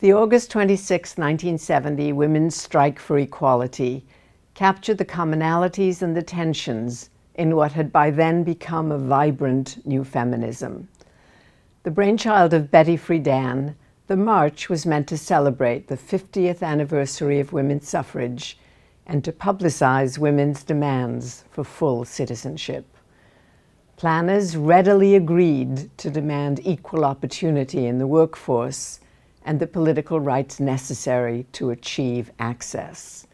The August 26, 1970 Women's Strike for Equality captured the commonalities and the tensions in what had by then become a vibrant new feminism. The brainchild of Betty Friedan, the march was meant to celebrate the 50th anniversary of women's suffrage and to publicize women's demands for full citizenship. Planners readily agreed to demand equal opportunity in the workforce and the political rights necessary to achieve access.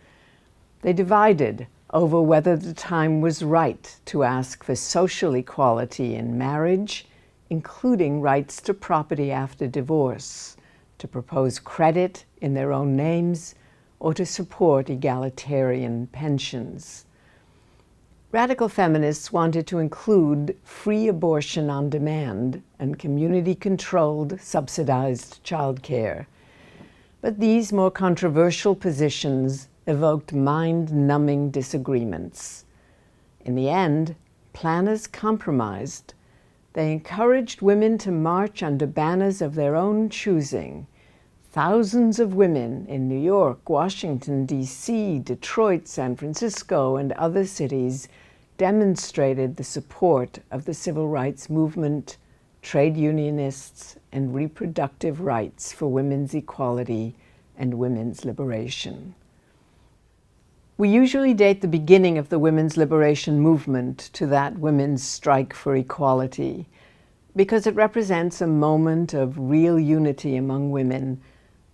They divided over whether the time was right to ask for social equality in marriage, including rights to property after divorce, to propose credit in their own names, or to support egalitarian pensions. Radical feminists wanted to include free abortion on demand and community-controlled, subsidized childcare. But these more controversial positions evoked mind-numbing disagreements. In the end, planners compromised. They encouraged women to march under banners of their own choosing. Thousands of women in New York, Washington, D.C., Detroit, San Francisco, and other cities demonstrated the support of the civil rights movement, trade unionists, and reproductive rights for women's equality and women's liberation. We usually date the beginning of the women's liberation movement to that women's strike for equality because it represents a moment of real unity among women,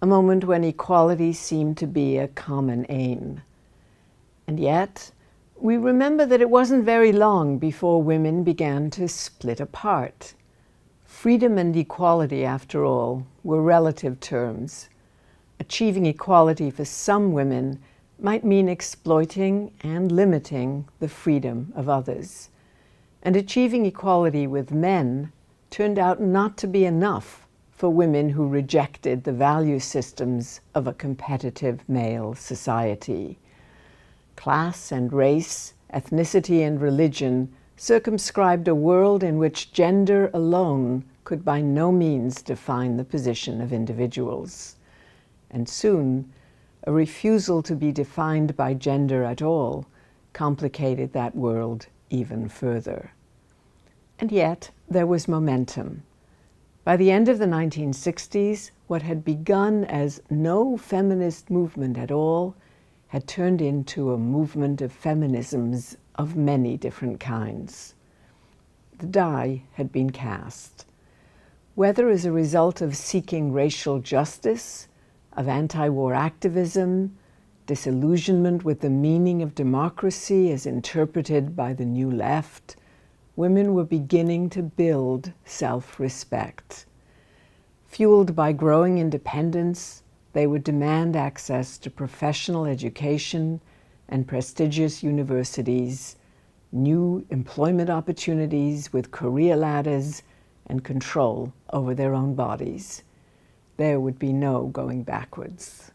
a moment when equality seemed to be a common aim. And yet, we remember that it wasn't very long before women began to split apart. Freedom and equality, after all, were relative terms. Achieving equality for some women might mean exploiting and limiting the freedom of others. And achieving equality with men turned out not to be enough for women who rejected the value systems of a competitive male society. Class and race, ethnicity and religion circumscribed a world in which gender alone could by no means define the position of individuals. And soon, a refusal to be defined by gender at all complicated that world even further. And yet, there was momentum. By the end of the 1960s, what had begun as no feminist movement at all had turned into a movement of feminisms of many different kinds. The die had been cast. Whether as a result of seeking racial justice, of anti-war activism, disillusionment with the meaning of democracy as interpreted by the New Left, women were beginning to build self-respect. Fueled by growing independence, they would demand access to professional education and prestigious universities, new employment opportunities with career ladders, and control over their own bodies. There would be no going backwards.